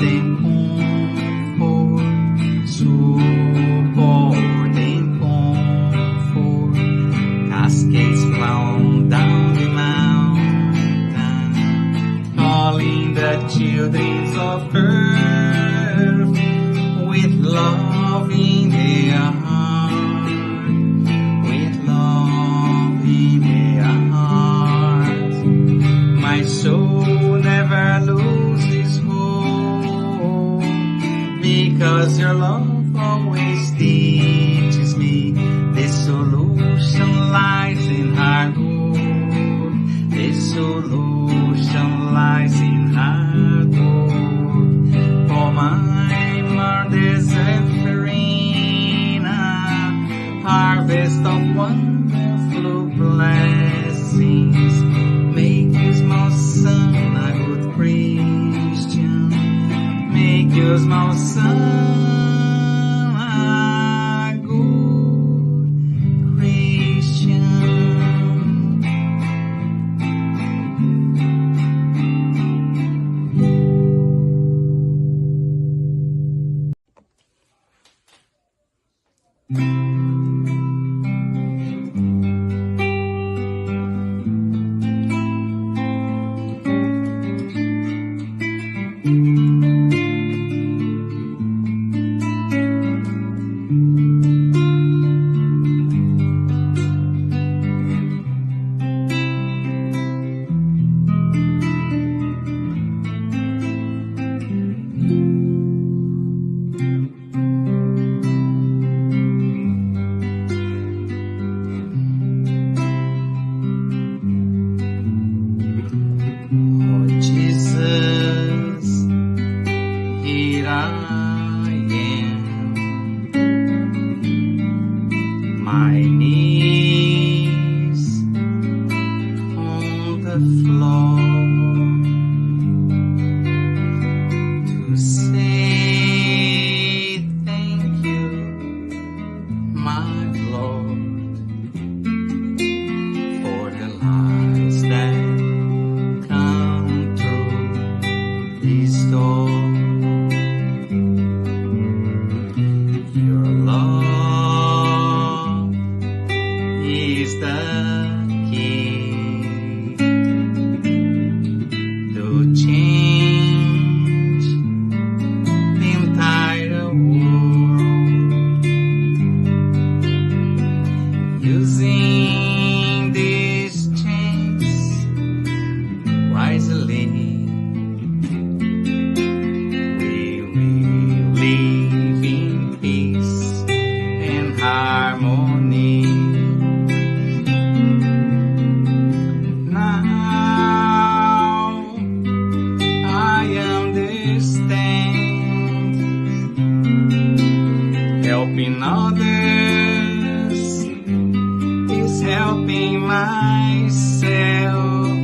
and comfort, support and comfort. Cascades flow down the mountain, calling the children of earth with love in their heart, with love in their hearts. My soul never loses hope, because your love always teaches me the solution lies in hard work. The solution lies in hard work. For my Lord is offering a harvest of wonderful blessings. Make you, small son, a good Christian. Make you, small son, a good Christian. My knees on the floor to say thank you, my Lord, for the lives that come through this door. Your love is the key to change the entire world. Using this chance wisely, we will live in peace and harmony. Helping others is helping myself.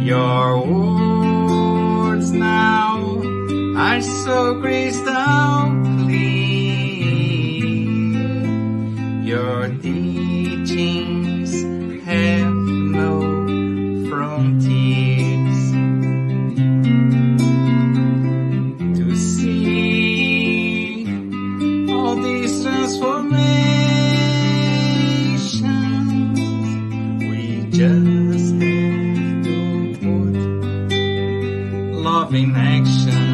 Your words now are so crystal clear. Your teachings have no frontiers. To see all these transformations, we just have to put love in action.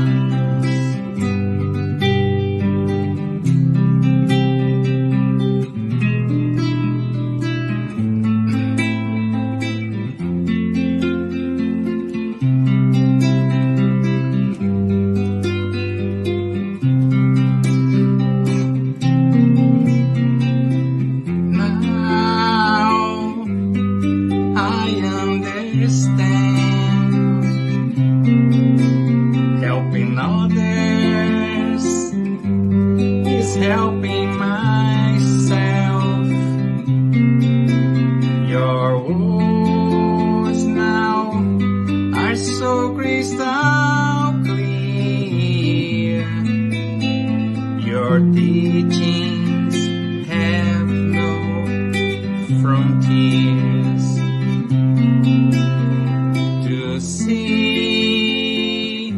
Helping others is helping myself. Your words now are so crystal clear. Your teachings have no frontiers. To see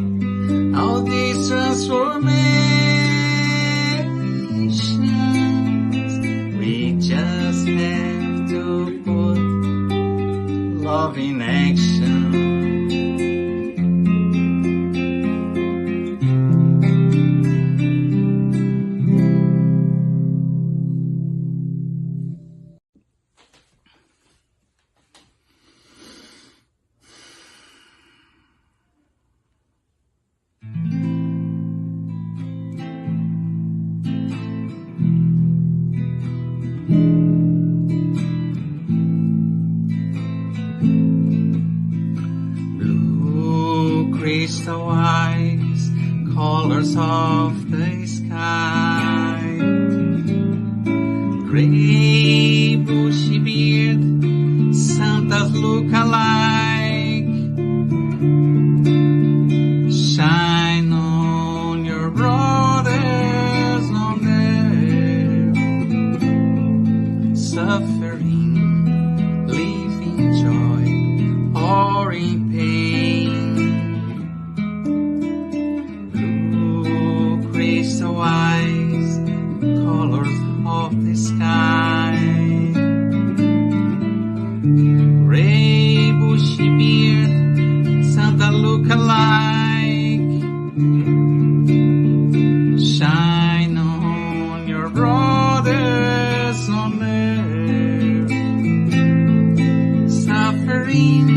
crystal eyes, colors of the sky. Gray bushy beard, Santa's look alike. Shine on your brothers on earth, suffering, living joy, or in pain. Blue crystal eyes, colors of the sky. Gray bushy beard, Santa look alike. Shine on your brothers on earth, suffering,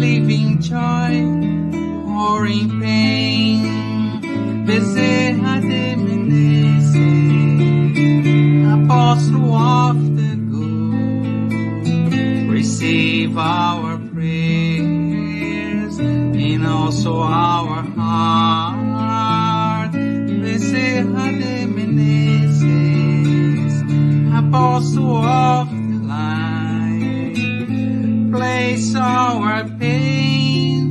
living joy, or in pain. Bezerra de Menezes, Apostle of the good, receive our prayers and also our heart. Bezerra de Menezes, Apostle of the light, place our pain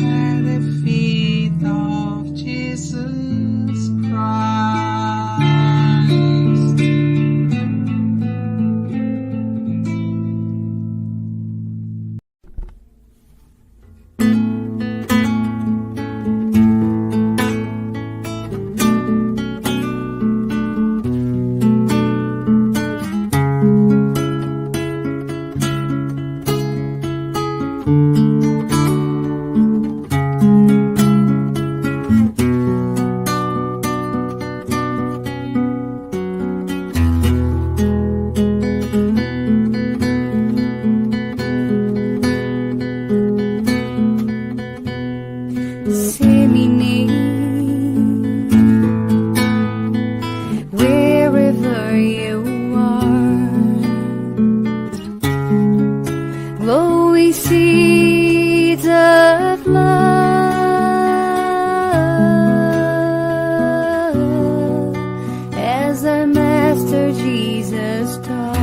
at the feet of Jesus Christ. Wherever you are, glowing seeds of love, as our Master Jesus taught.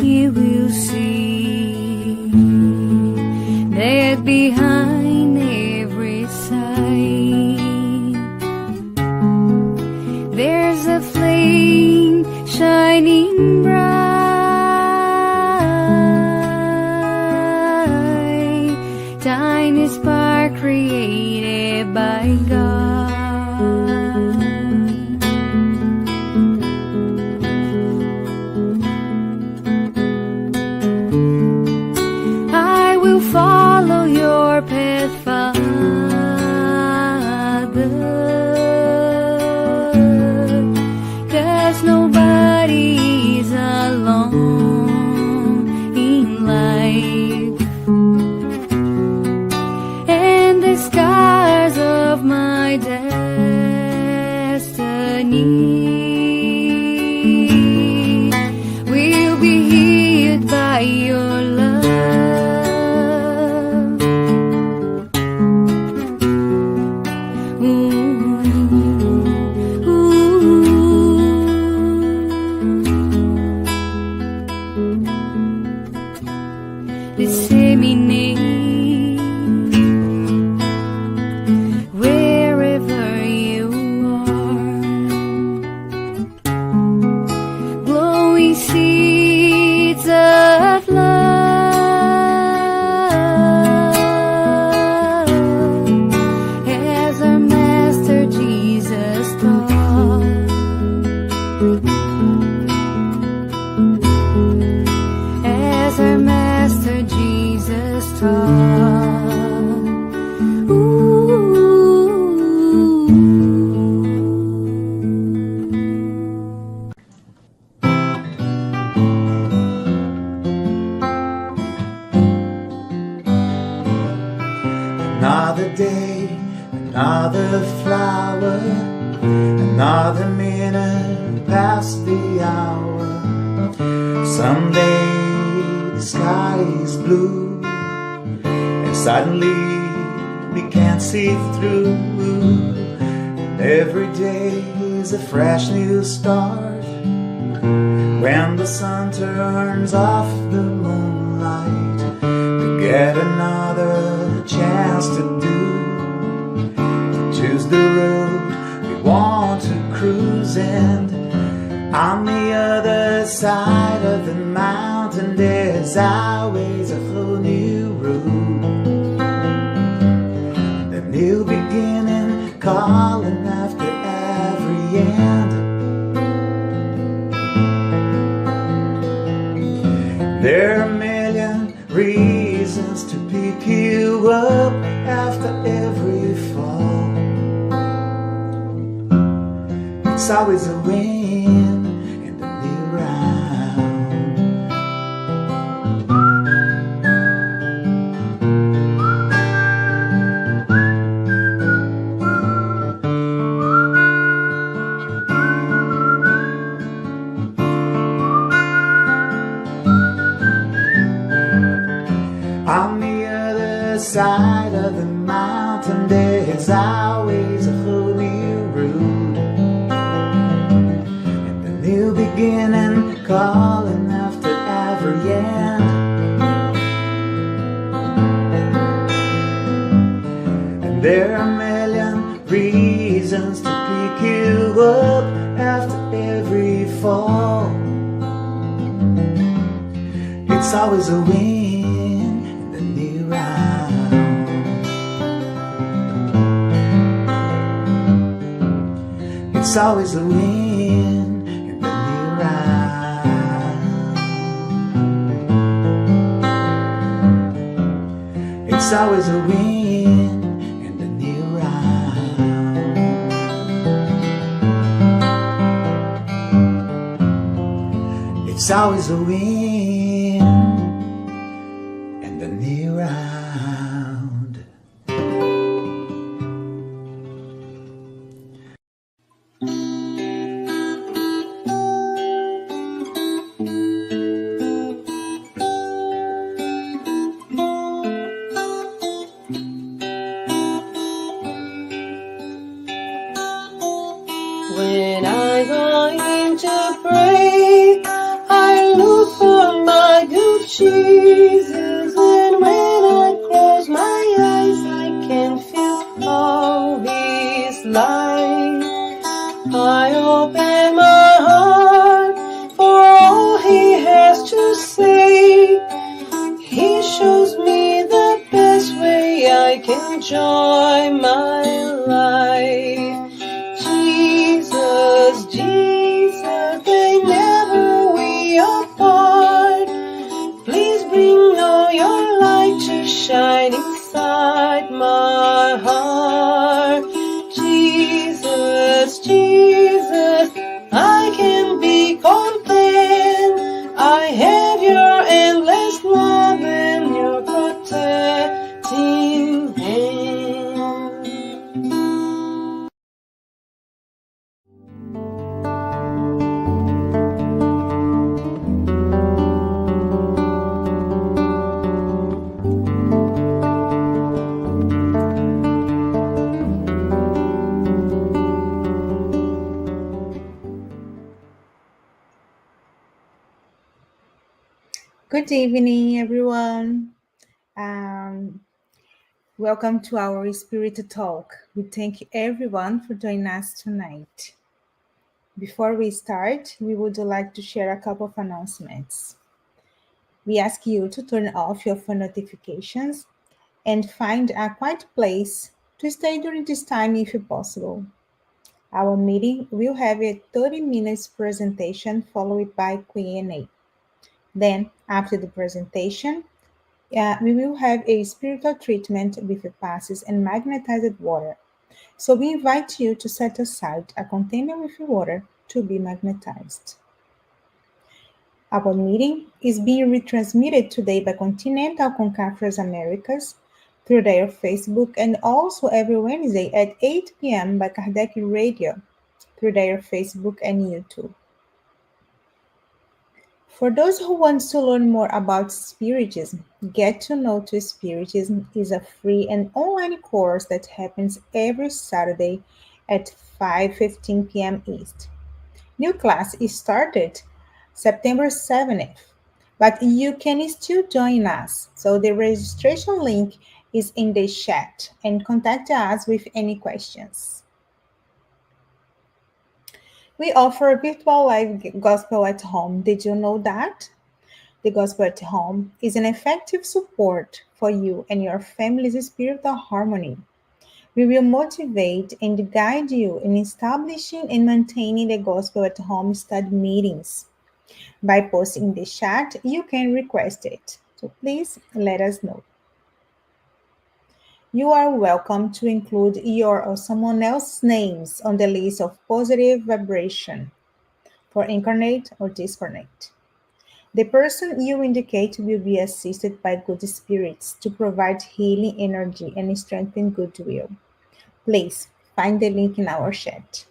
You will see that behind every sight there's a flame shining bright, tiny spark created by God. I will follow your path, Father, 'cause nobody's alone in life, and the scars of my destiny will be healed by your love. Disseminate wherever you are, glowing seeds of love, as our Master Jesus taught. As our Master Jesus taught. Another day, another flower, another minute past the hour. Someday the sky is blue, and suddenly we can't see through. And every day is a fresh new start. When the sun turns off the moonlight, we get another chance to choose the road we want to cruise. And on the other side of the mountain, there's always a whole new road, a new beginning calling after every end. There are a million reasons to pick you up after every fall. It's always a win in the new round. On the other side of the mountain, there's always a whole new road, and a new beginning calling after every end. And there are a million reasons to pick you up after every fall. It's always a win. It's always a win in the new round. It's always a win in the new round. It's always a win in the new round. When I go in to pray, I look for my good Jesus. And when I close my eyes, I can feel all His light. I open my heart for all He has to say. He shows me the best way I can enjoy my life. Jesus, they never we apart. Please bring all your light to shine inside my heart. Jesus, Jesus, I can be content. I have your endless love and your protecting hand. Good evening, everyone. Welcome to our Spirit Talk. We thank everyone for joining us tonight. Before we start, we would like to share a couple of announcements. We ask you to turn off your phone notifications and find a quiet place to stay during this time if possible. Our meeting will have a 30 minutes presentation followed by Q&A. Then, after the presentation, we will have a spiritual treatment with passes and magnetized water. So we invite you to set aside a container with water to be magnetized. Our meeting is being retransmitted today by Continental Concafres Americas through their Facebook and also every Wednesday at 8 p.m. by Kardec Radio through their Facebook and YouTube. For those who want to learn more about Spiritism, Get to Know to Spiritism is a free and online course that happens every Saturday at 5:15 p.m. East. New class is started September 7th, but you can still join us. So the registration link is in the chat and contact us with any questions. We offer virtual live gospel at home. Did you know that? The Gospel at Home is an effective support for you and your family's spiritual harmony. We will motivate and guide you in establishing and maintaining the Gospel at Home study meetings. By posting in the chat, you can request it. So please let us know. You are welcome to include your or someone else's names on the list of positive vibration for incarnate or discarnate. The person you indicate will be assisted by good spirits to provide healing energy and strengthen goodwill. Please find the link in our chat.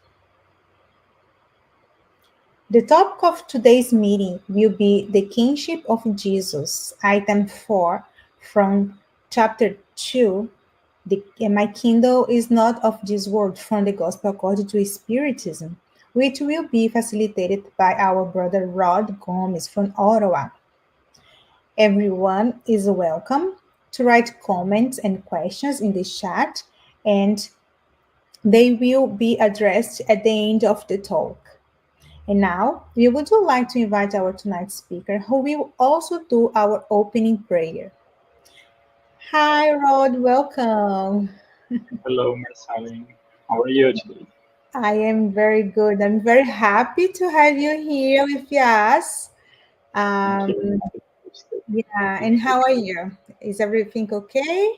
The topic of today's meeting will be the Kingship of Jesus, item 4 from chapter 2. My kingdom is not of this world, from the Gospel according to Spiritism, which will be facilitated by our brother Rod Gomes from Ottawa. Everyone is welcome to write comments and questions in the chat, and they will be addressed at the end of the talk. And now, we would like to invite our tonight's speaker, who will also do our opening prayer. Hi, Rod, welcome. Hello, Marceline. How are you today? I am very good. I'm very happy to have you here with us. Thank you. Um, yeah, and how are you? Is everything okay?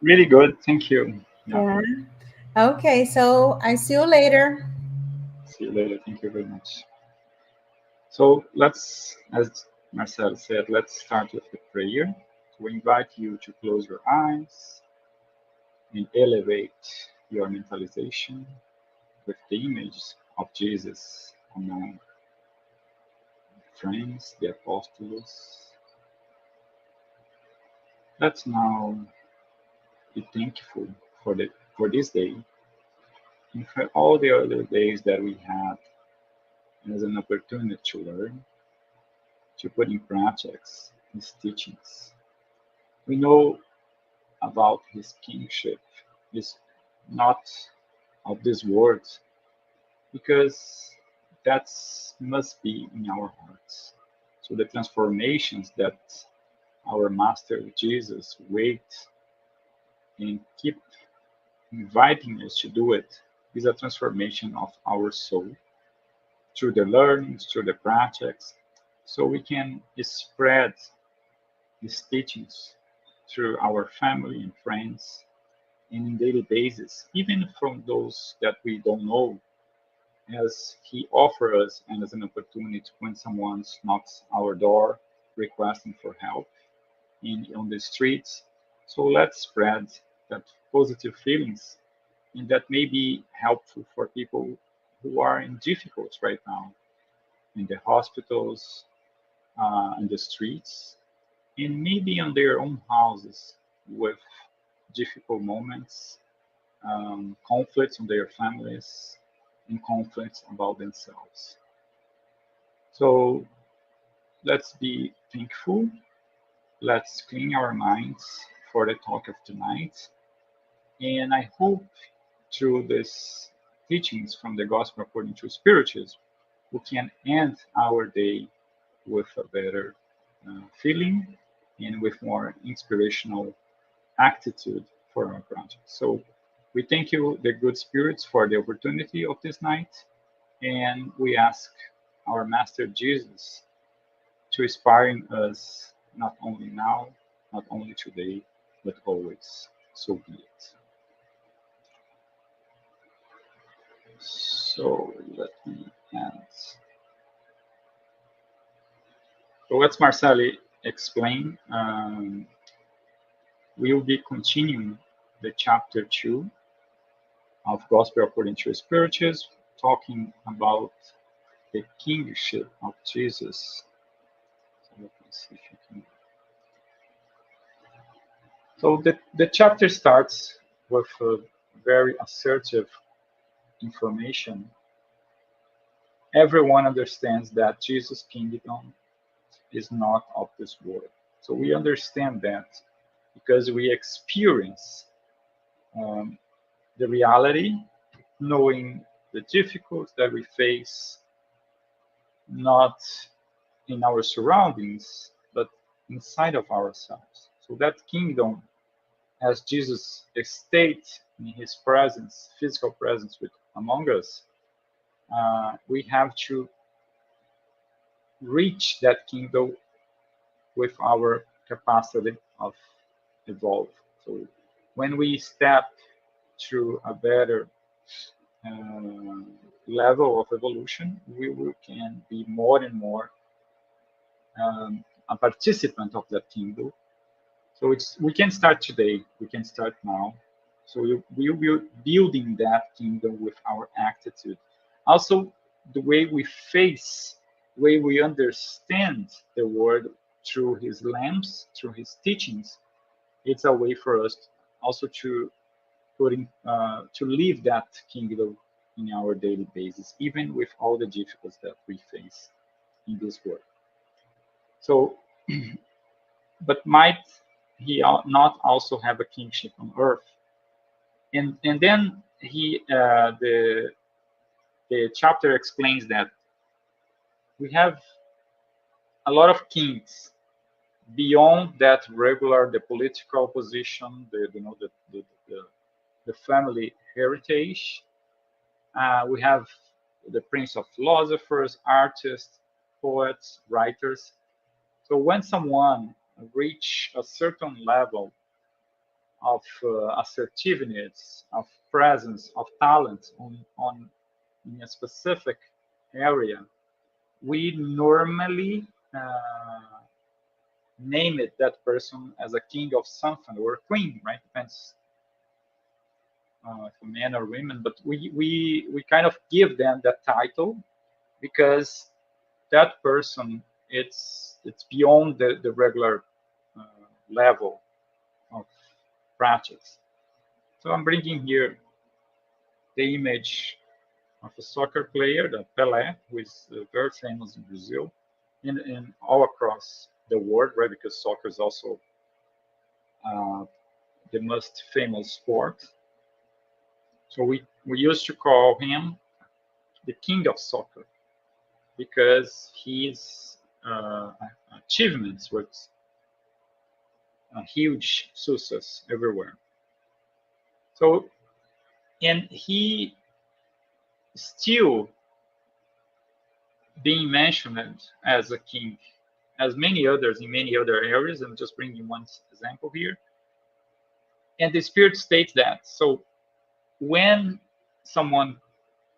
Really good. Thank you. Yeah. Yeah. Okay, so I see you later. See you later. Thank you very much. So let's, as Marcel said, let's start with the prayer. We invite you to close your eyes and elevate your mentalization with the image of Jesus among friends, the apostles. Let's now be thankful for this day and for all the other days that we had as an opportunity to learn, to put in practice his teachings. We know about his kingship is not of this world because that must be in our hearts. So the transformations that our Master Jesus waits and keep inviting us to do it is a transformation of our soul through the learnings, through the practice, so we can spread these teachings through our family and friends and in daily basis, even from those that we don't know, as he offers us and as an opportunity when someone knocks our door requesting for help on the streets. So let's spread that positive feelings and that may be helpful for people who are in difficulties right now in the hospitals, in the streets, and maybe on their own houses with difficult moments, conflicts on their families, and conflicts about themselves. So let's be thankful. Let's clean our minds for the talk of tonight. And I hope through these teachings from the Gospel according to Spiritism, we can end our day with a better feeling and with more inspirational attitude for our project. So we thank you, the good spirits, for the opportunity of this night, and we ask our Master Jesus to inspire us not only now, not only today, but always. So be it. So let me end. So as Marceli explained, we will be continuing the chapter 2 of Gospel according to Spiritism, talking about the kingship of Jesus. see if you can. So the chapter starts with a very assertive information. Everyone understands that Jesus' kingdom is not of this world. So we understand that because we experience um, the reality, knowing the difficulties that we face, not in our surroundings, but inside of ourselves. So that kingdom, as Jesus stayed in his presence, physical presence with among us, we have to reach that kingdom with our capacity of evolve. So when we step through a better uh, level of evolution, we can be more and more a participant of that kingdom. So we can start today. We can start now. So we will building that kingdom with our attitude. Also, the way we face, the way we understand the word through his lamps, through his teachings, it's a way for us also to to live that kingdom in our daily basis, even with all the difficulties that we face in this world. So, but might he not also have a kingship on earth? And then the chapter explains that we have a lot of kings beyond that regular the political position, the family heritage. We have the prince of philosophers, artists, poets, writers. So when someone reach a certain level of assertiveness, of presence, of talent on in a specific area, we normally name it that person as a king of something or a queen, right? Depends for men or women, but we kind of give them that title because that person it's beyond the regular uh, level of practice. So I'm bringing here the image of a soccer player, the Pelé, who is very famous in Brazil and all across the world, right? Because soccer is also uh, the most famous sport. So we used to call him the king of soccer because his achievements were a huge success everywhere. So, and he still being mentioned as a king, as many others in many other areas. I'm just bringing one example here. And the spirit states that. So when someone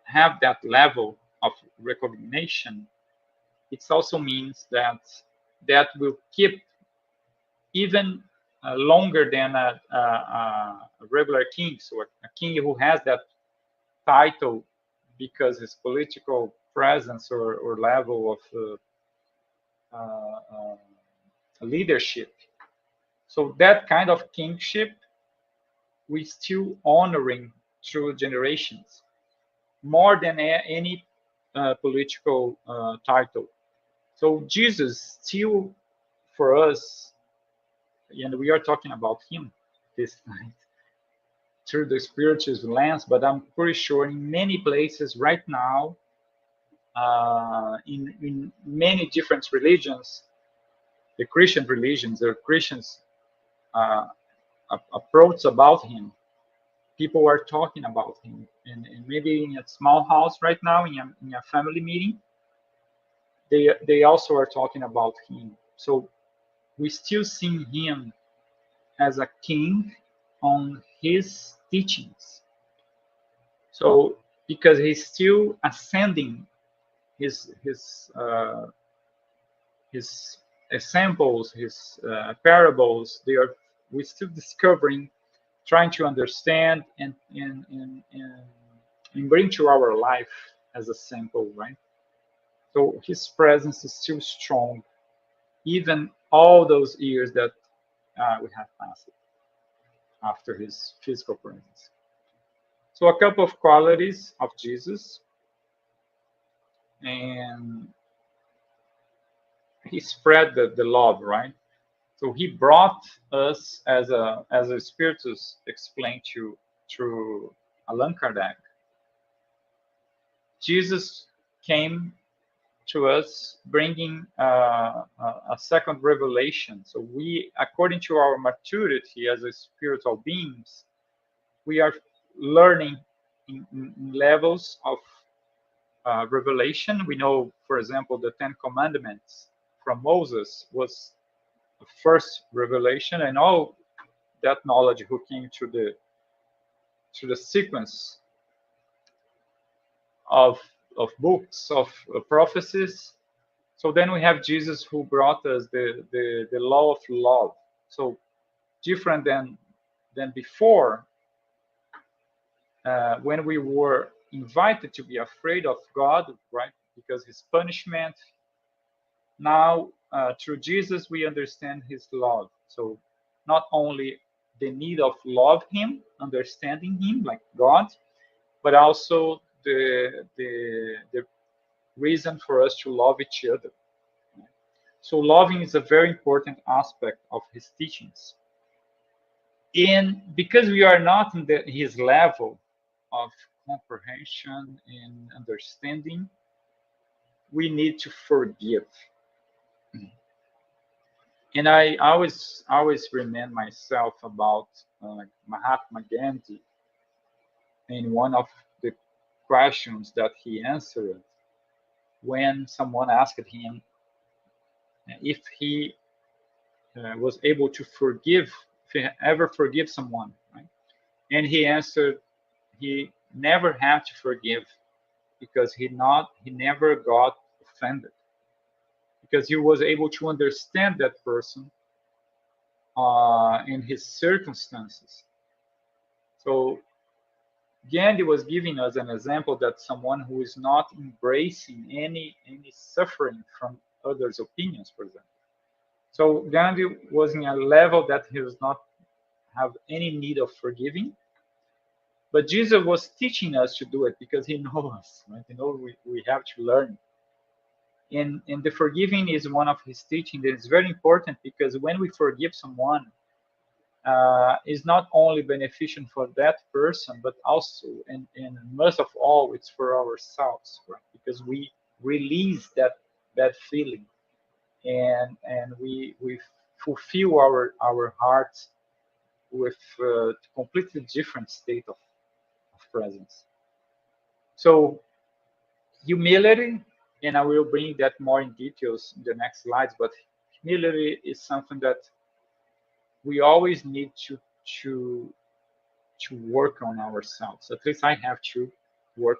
have that level of recognition, it also means that that will keep even longer than a regular king. So a king who has that title because his political presence or level of leadership. So that kind of kingship we still honoring through generations more than any political title. So Jesus still for us, and we are talking about him this night through the spiritual lens, but I'm pretty sure in many places right now, in many different religions, the Christian religions, the Christians uh, approach about him. People are talking about him, and maybe in a small house right now, in a family meeting, they also are talking about him. So we still see him as a king on his teachings. So because he's still ascending his his examples, his parables, they are we're still discovering, trying to understand and bring to our life as a sample, right? So his presence is still strong even all those years that we have passed after his physical presence. So a couple of qualities of Jesus, and he spread the love, right? So he brought us, as a Spiritist explained through Allan Kardec. Jesus came to us bringing a second revelation. So we, according to our maturity as a spiritual beings, we are learning in levels of revelation. We know, for example, the Ten Commandments from Moses was the first revelation, and all that knowledge who came to the sequence of books of prophecies. So then we have Jesus who brought us the law of love. So different than before, when we were invited to be afraid of God, right? Because his punishment. Now, through Jesus, we understand his love. So not only the need of love him, understanding him like God, but also the reason for us to love each other. So loving is a very important aspect of his teachings. And because we are not in his level of comprehension and understanding, we need to forgive. And I always remind myself about Mahatma Gandhi in one of the questions that he answered when someone asked him if he was able to forgive, if he ever forgive someone, right? And he answered he never had to forgive because he never got offended, because he was able to understand that person in his circumstances. So Gandhi was giving us an example that someone who is not embracing any suffering from others' opinions, for example. So Gandhi was in a level that he does not have any need of forgiving, but Jesus was teaching us to do it because he knows us, right? He knows we have to learn. And the forgiving is one of his teachings that is very important, because when we forgive someone, is not only beneficial for that person, but also, and most of all, it's for ourselves, right? Because we release that feeling, and we fulfill our hearts with a completely different state of presence. So humility, and I will bring that more in details in the next slides, but humility is something that we always need to work on ourselves. At least I have to work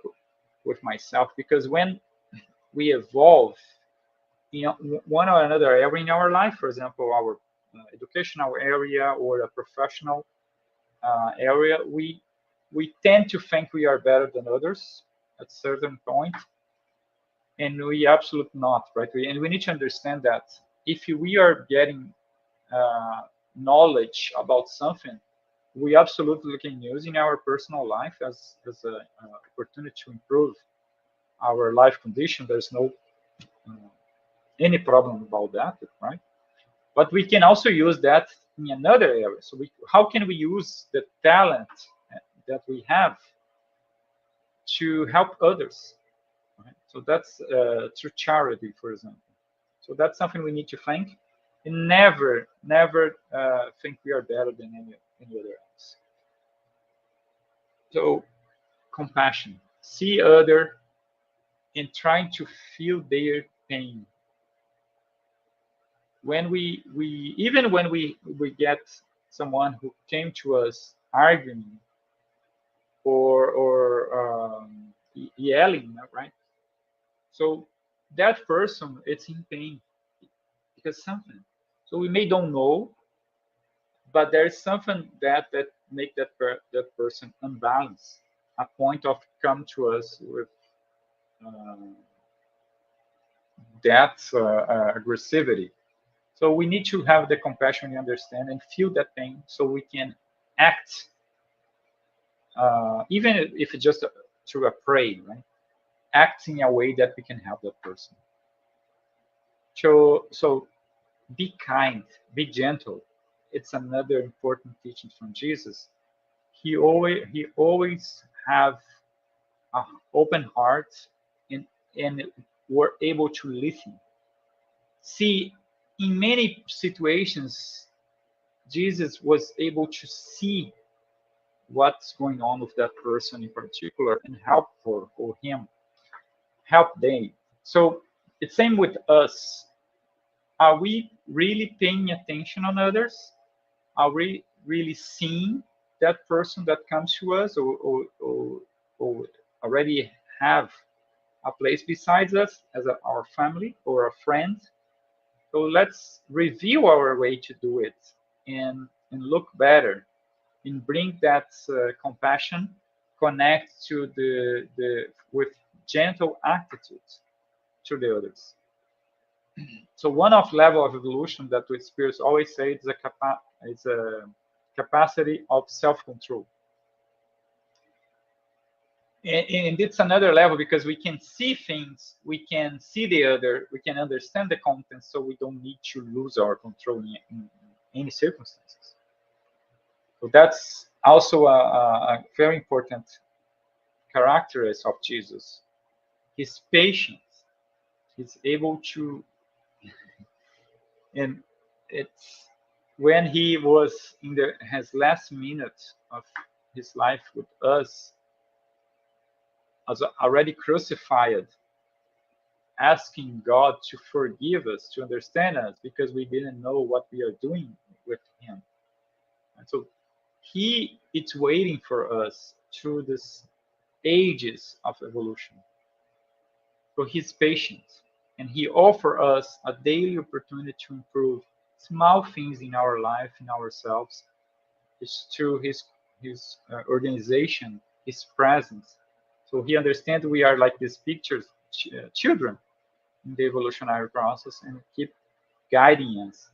with myself, because when we evolve in one or another area in our life, for example, our educational area or a professional area, we tend to think we are better than others at a certain point, and we absolutely not, right? And we need to understand that if we are getting knowledge about something, we absolutely can use in our personal life as an opportunity to improve our life condition. There's no any problem about that, right? But we can also use that in another area. So how can we use the talent that we have to help others? Right? So that's through charity, for example. So that's something we need to think, and never think we are better than any other else. So compassion, see other and trying to feel their pain. When we even when we get someone who came to us arguing or yelling, right? So that person, it's in pain because something. So we may don't know, but there is something that make that person unbalanced. A point of come to us with that aggressivity. So we need to have the compassion and understand and feel that pain so we can act, even if it's just through a pray, right? Act in a way that we can help that person. So be kind, be gentle. It's another important teaching from Jesus. He always have an open heart, and were able to listen. See, in many situations, Jesus was able to see what's going on with that person in particular and help for him, help them. So it's same with us. Are we really paying attention on others? Are we really seeing that person that comes to us, or already have a place besides us as our family or a friend? So let's review our way to do it, and look better, and bring that compassion, connect to the with gentle attitudes to the others. So one of level of evolution that we spirits always say is a capacity of self-control. And it's another level because we can see things, we can see the other, we can understand the content, so we don't need to lose our control in any circumstances. So that's also a very important characteristic of Jesus. His patience. He's able to, and it's when he was in his last minute of his life with us, as already crucified, asking God to forgive us, to understand us, because we didn't know what we are doing with him. And so he is waiting for us through this ages of evolution. So he's patient, and he offers us a daily opportunity to improve small things in our life, in ourselves. It's through his organization, his presence. So he understands we are like these pictures, children in the evolutionary process, and keep guiding us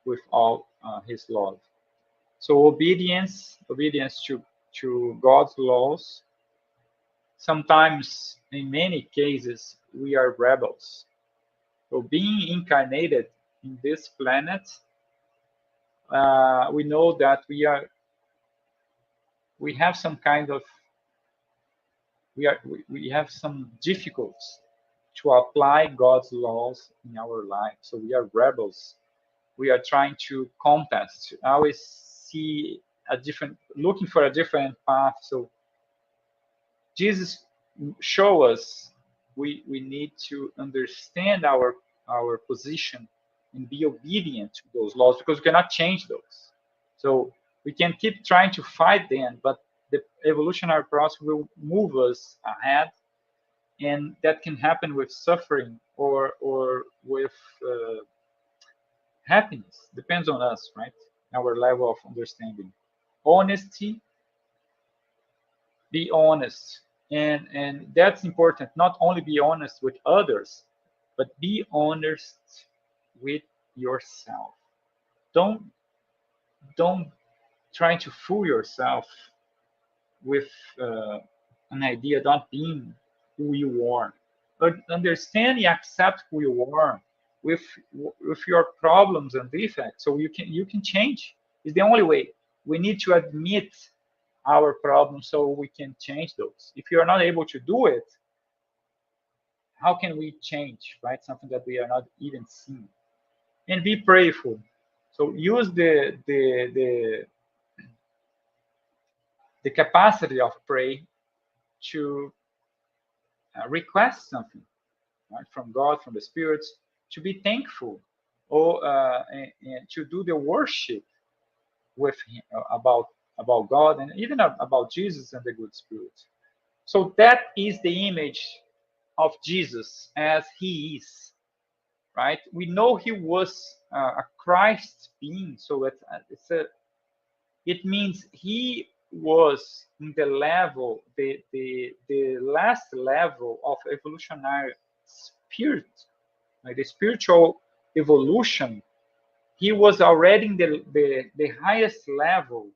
with all his love. So obedience to God's laws. Sometimes, in many cases, we are rebels. So being incarnated in this planet, we know that we have some kind of we have some difficulties to apply God's laws in our life. So we are rebels. We are trying to contest. I always see looking for a different path. So Jesus show us we need to understand our position and be obedient to those laws, because we cannot change those. So we can keep trying to fight them, but the evolutionary process will move us ahead, and that can happen with suffering or with happiness. Depends on us, right? Our level of understanding. Honesty, be honest, and that's important. Not only be honest with others, but be honest with yourself. Don't don't try to fool yourself with an idea not being who you are. But understand and accept who you are with your problems and defects, so you can change. It's the only way. We need to admit our problems so we can change those. If you are not able to do it, how can we change, right? Something that we are not even seeing. And be prayerful. So use the capacity of pray to request something, right, from God, from the spirits, to be thankful, or and to do the worship with him, about God, and even about Jesus and the good spirits. So that is the image of Jesus as he is, right? We know he was a Christ being, so it means he was in the level, the last level of evolutionary spirit, like the spiritual evolution He was already in the highest level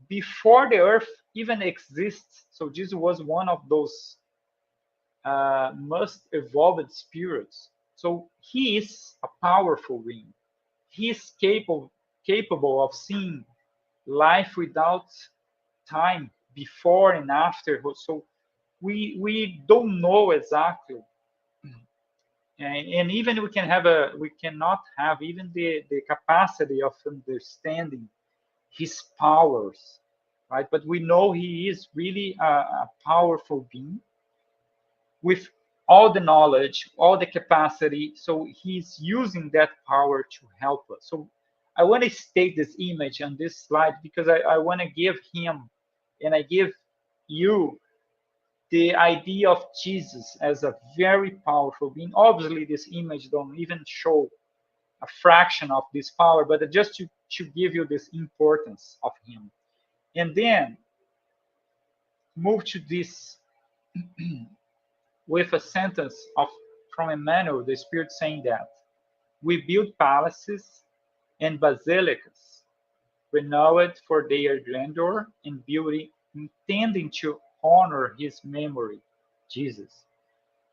before the earth even exists. So Jesus was one of those most evolved spirits. So he is a powerful being. He is capable of seeing life without time, before and after. So we don't know exactly, and even we cannot have even the capacity of understanding his powers, right? But we know he is really a powerful being with all the knowledge, all the capacity. So he's using that power to help us. So I want to state this image on this slide because I want to give him, and I give you, the idea of Jesus as a very powerful being. Obviously, this image don't even show a fraction of this power, but just to give you this importance of him. And then move to this with a sentence of from Emmanuel, the Spirit saying that we build palaces and basilicas, renowned for their grandeur and beauty, intending to honor his memory, Jesus,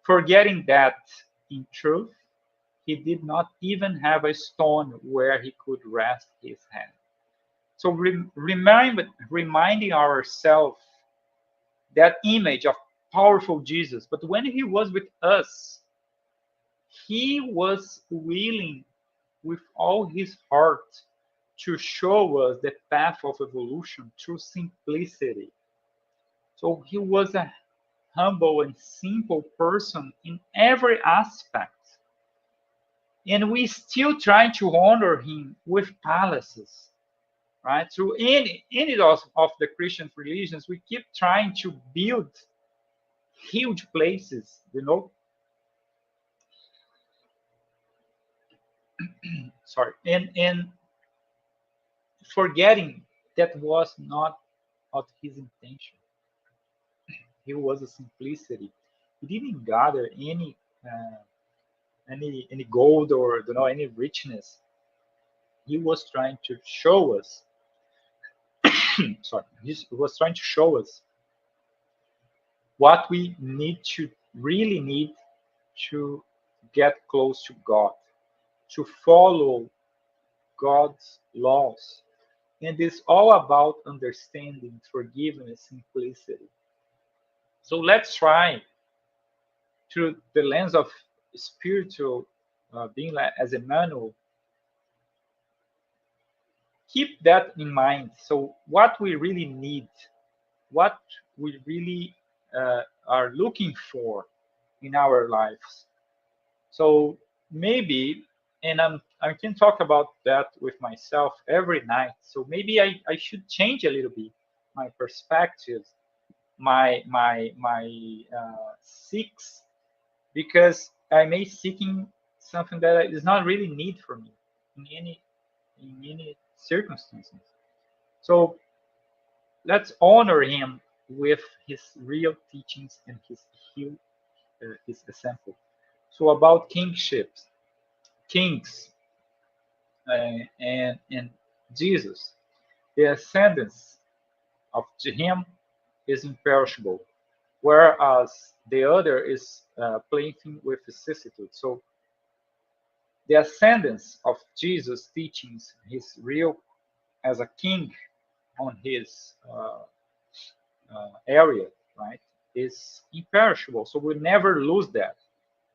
forgetting that, in truth, he did not even have a stone where he could rest his head. So reminding ourselves that image of powerful Jesus. But when he was with us, he was willing with all his heart to show us the path of evolution through simplicity. So he was a humble and simple person in every aspect. And we still try to honor him with palaces, right? Through any of the Christian religions, we keep trying to build huge places, sorry, and forgetting that was not of his intention. He was a simplicity. He didn't gather any gold or any richness. He was trying to show us. Sorry, he was trying to show us what we really need to get close to God, to follow God's laws. And it's all about understanding, forgiveness, simplicity. So let's try, through the lens of spiritual being as Emmanuel, keep that in mind. So what we really need, what we really are looking for in our lives. So maybe, and I can talk about that with myself every night. So maybe I should change a little bit my perspective, my seeks, because I may seeking something that is not really need for me in any circumstances. So let's honor him with his real teachings and his example. So about kingship, kings, and Jesus, the ascendance of him is imperishable, whereas the other is playing with vicissitude. So the ascendance of Jesus' teachings, his real as a king on his area, right, is imperishable. So we never lose that.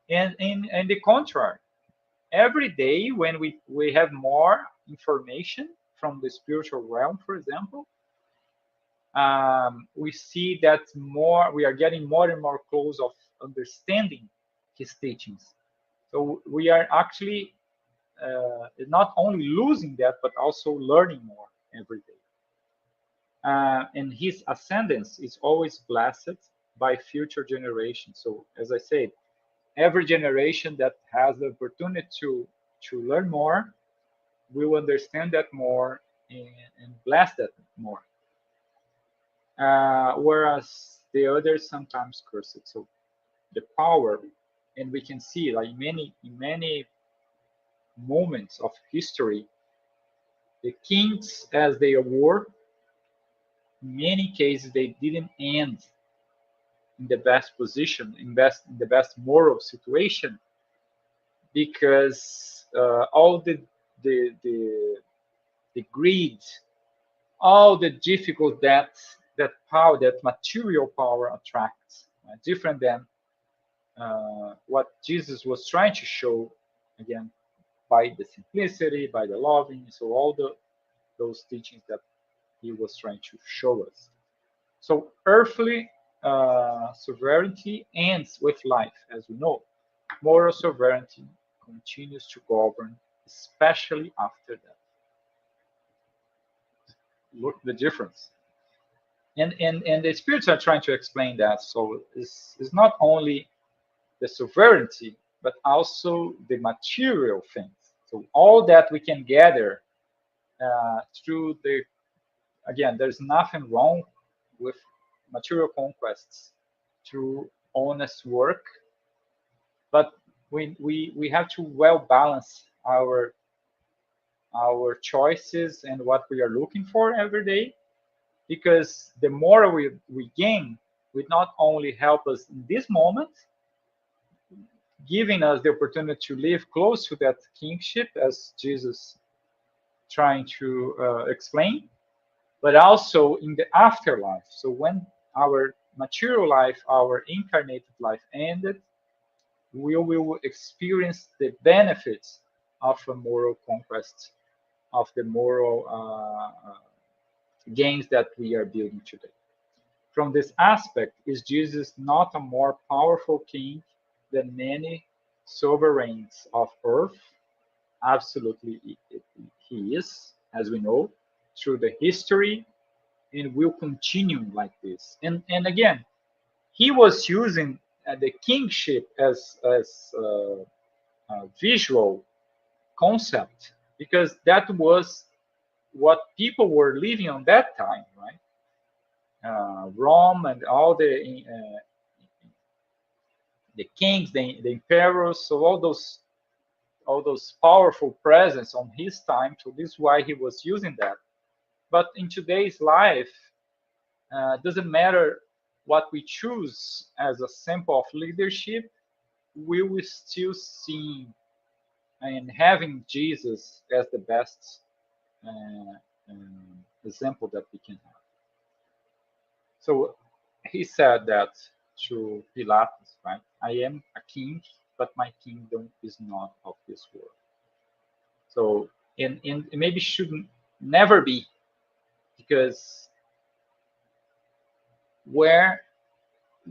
And in the contrary, every day when we have more information from the spiritual realm, for example, we see that we are getting more and more close of understanding his teachings. So we are actually not only losing that, but also learning more every day. And his ascendance is always blessed by future generations. So as I said, every generation that has the opportunity to learn more will understand that more and bless that more. Whereas the others sometimes curse it. So the power, and we can see like in many moments of history, the kings as they were, in many cases they didn't end in the best position, in the best moral situation, because all the, the the greed, all the difficult that power, that material power attracts, different than what Jesus was trying to show, again, by the simplicity, by the loving, so all those teachings that he was trying to show us. So earthly sovereignty ends with life, as we know. Moral sovereignty continues to govern, especially after that. Look the difference. And the spirits are trying to explain that. So it's not only the sovereignty, but also the material things. So all that we can gather through the, again, there's nothing wrong with material conquests through honest work, but we have to well balance our choices and what we are looking for every day, because the more we gain will not only help us in this moment, giving us the opportunity to live close to that kingship as Jesus trying to explain, but also in the afterlife. So when our material life, our incarnated life ended, we will experience the benefits of a moral conquest, of the moral gains that we are building today. From this aspect, is Jesus not a more powerful king than many sovereigns of earth? Absolutely, he is, as we know, through the history, and will continue like this. And again, he was using the kingship as a visual concept because that was what people were living on that time, right? Rome and all the kings, the emperors, so all those powerful presence on his time. So this is why he was using that. But in today's life, doesn't matter what we choose as a symbol of leadership, we will still see and having Jesus as the best example that we can have. So he said that to Pilatus, right? I am a king, but my kingdom is not of this world. So, and maybe shouldn't never be, because where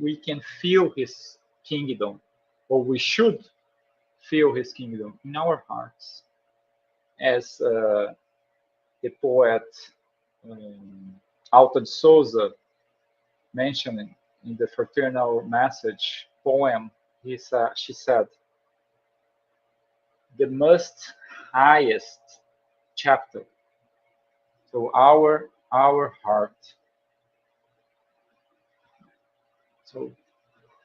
we can feel his kingdom, or we should feel his kingdom in our hearts, as the poet Alta de Souza mentioned in the Fraternal Message poem. She said, the most highest chapter. So our heart. So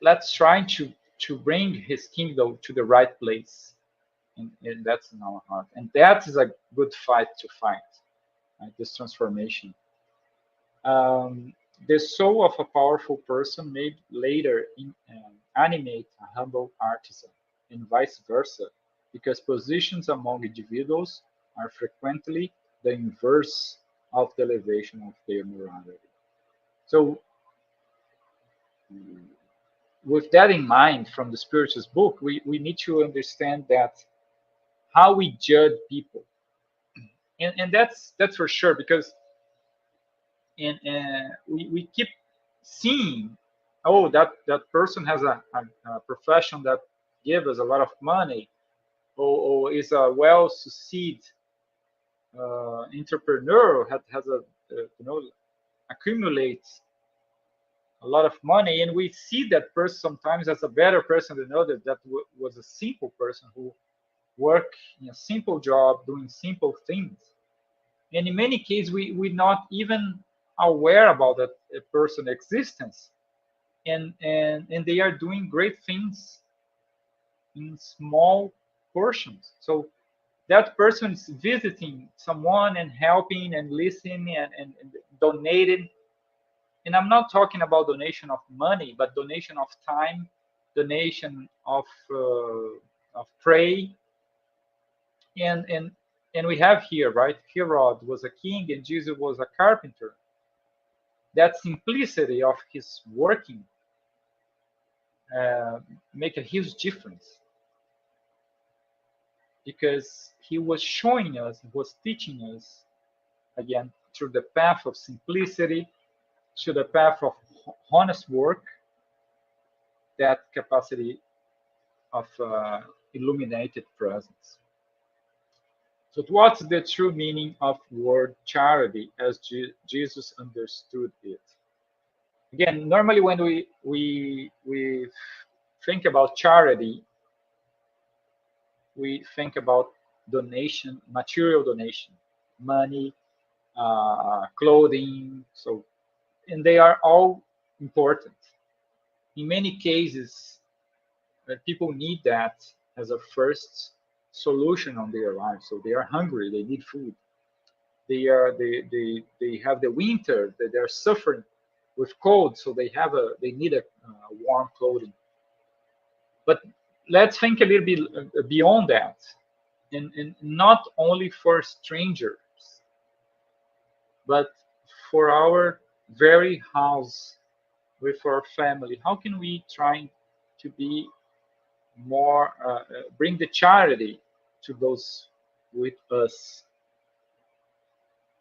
let's try to bring his kingdom to the right place, and that's in our heart. And that is a good fight to fight, right? This transformation. The soul of a powerful person may later animate a humble artisan, and vice versa, because positions among individuals are frequently the inverse of the elevation of their morality. So, with that in mind, from the Spiritist book, we need to understand that how we judge people, and that's for sure, because we keep seeing, oh, that person has a profession that gives us a lot of money, or is a well succeeded entrepreneur, has a accumulates a lot of money, and we see that person sometimes as a better person than others that was a simple person who worked in a simple job doing simple things. And in many cases, we're not even aware about that person existence, and they are doing great things in small portions. So that person is visiting someone and helping and listening and donating. And I'm not talking about donation of money, but donation of time, donation of pray. And we have here, right? Herod was a king and Jesus was a carpenter. That simplicity of his working uh, make a huge difference, because he was showing us, he was teaching us again through the path of simplicity, through the path of honest work, that capacity of illuminated presence. So, what's the true meaning of word charity as Jesus understood it? Again, normally when we think about charity, we think about donation, material donation, money, clothing. So, and they are all important. In many cases, people need that as a first solution on their lives. So they are hungry, they need food. They have the winter, they're suffering with cold, so they need a warm clothing. But let's think a little bit beyond that, and not only for strangers, but for our very house, with our family. How can we try to be more, bring the charity to those with us,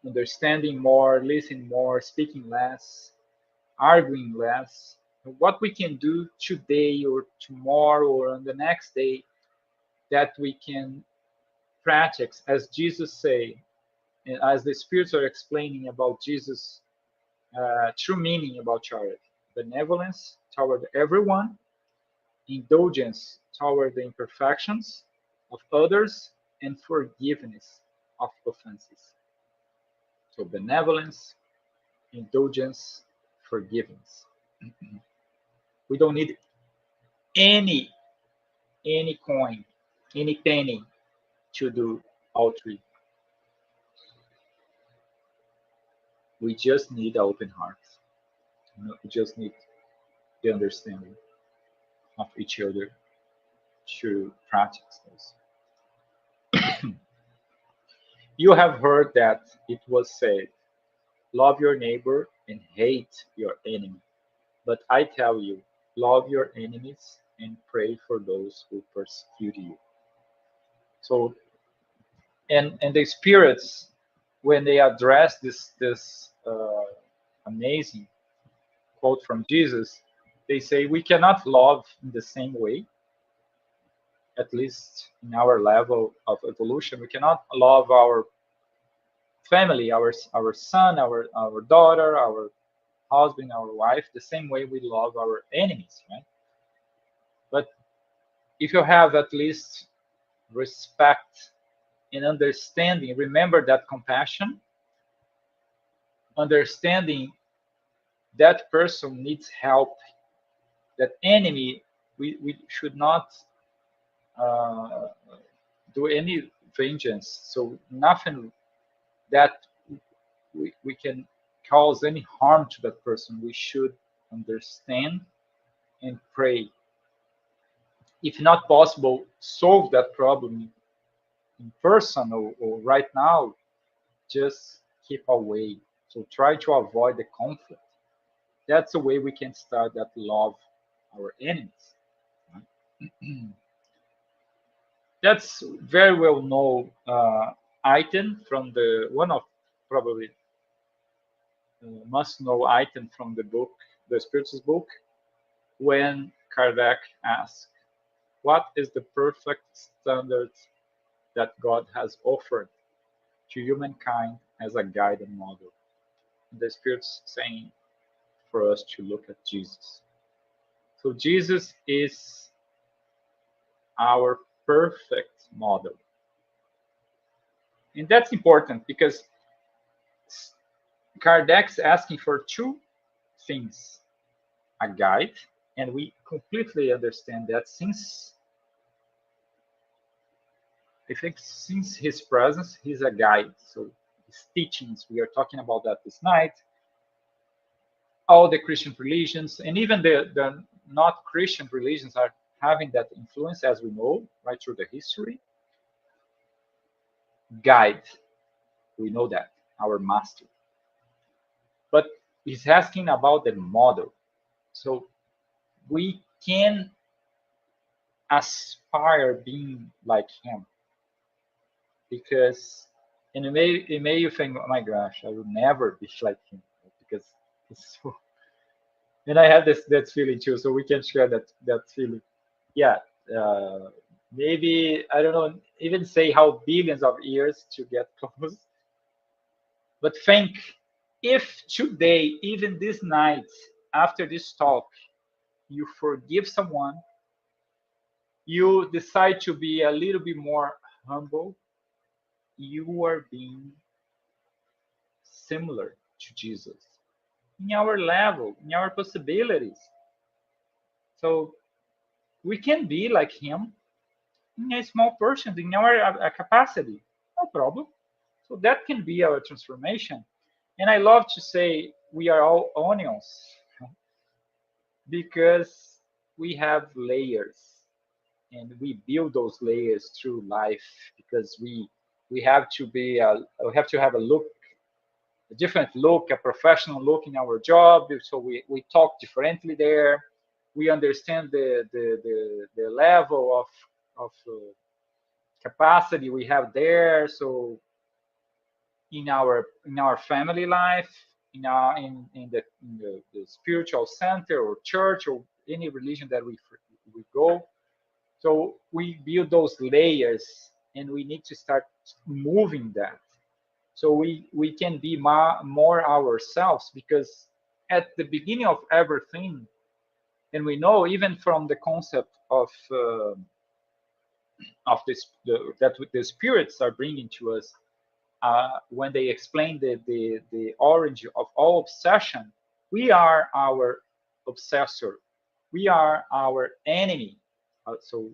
understanding more, listening more, speaking less, arguing less? What we can do today or tomorrow or on the next day that we can practice, as Jesus say, and as the spirits are explaining about Jesus' true meaning about charity: benevolence toward everyone, indulgence toward the imperfections of others, and forgiveness of offenses. So benevolence, indulgence, forgiveness. We don't need any any coin, any penny to do all three. We just need an open heart. We just need the understanding of each other to practice this. You have heard that it was said, love your neighbor and hate your enemy. But I tell you, love your enemies and pray for those who persecute you. So, and the spirits, when they address this amazing quote from Jesus, they say we cannot love in the same way. At least in our level of evolution, we cannot love our family, our son, our daughter, our husband, our wife, the same way we love our enemies, right? But if you have at least respect and understanding, remember that compassion, understanding that person needs help, that enemy, we should not uh, do any vengeance. So nothing that we can cause any harm to that person. We should understand and pray. If not possible, solve that problem in person or right now, just keep away. So try to avoid the conflict. That's the way we can start that love our enemies. That's very well known item from the one of probably must know item from the book, the Spiritist book, when Kardec asked, "What is the perfect standard that God has offered to humankind as a guide and model?" The Spirit's saying for us to look at Jesus. So Jesus is our perfect model. And that's important because Kardec's asking for two things: a guide, and we completely understand that since I think since his presence, he's a guide. So his teachings, we are talking about that this night. All the Christian religions and even the not Christian religions are having that influence, as we know, right through the history. Guide, we know that, our master. But he's asking about the model. So we can aspire being like him because and it may you think, oh my gosh, I will never be like him because it's so, and I have this that feeling too, so we can share that feeling. Yeah, uh, maybe I don't know, even say how billions of years to get close, but think if today, even this night, after this talk, you forgive someone, you decide to be a little bit more humble, you are being similar to Jesus in our level, in our possibilities. So we can be like him in a small portion, in our capacity, no problem. So that can be our transformation. And I love to say we are all onions because we have layers and we build those layers through life because we have to be we have to have a different look, a professional look in our job. So we talk differently there. We understand the level of capacity we have there. So in our family life, in the spiritual center or church or any religion that we go. So we build those layers, and we need to start moving that so we can be more ourselves because at the beginning of everything, and we know even from the concept of this that the spirits are bringing to us when they explain the origin of all obsession, we are our obsessor, we are our enemy. So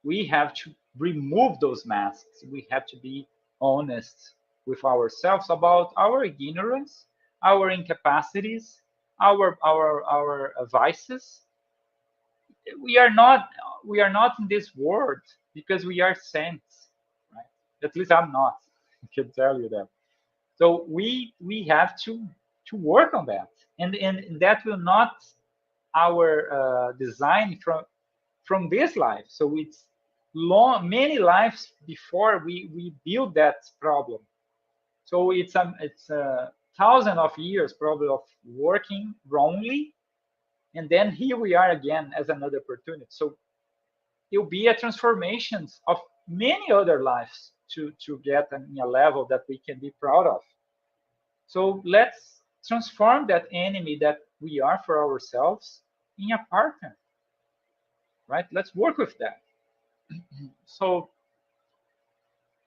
we have to remove those masks. We have to be honest with ourselves about our ignorance, our incapacities, our vices. We are not in this world because we are saints, right? At least I'm not. I can tell you that. So we have to work on that, and that will not our design from this life. So it's many lives before we build that problem. So it's a thousand of years probably of working wrongly, and then here we are again as another opportunity. So it'll be a transformation of many other lives to get in a level that we can be proud of. So let's transform that enemy that we are for ourselves in a partner, right? Let's work with that. So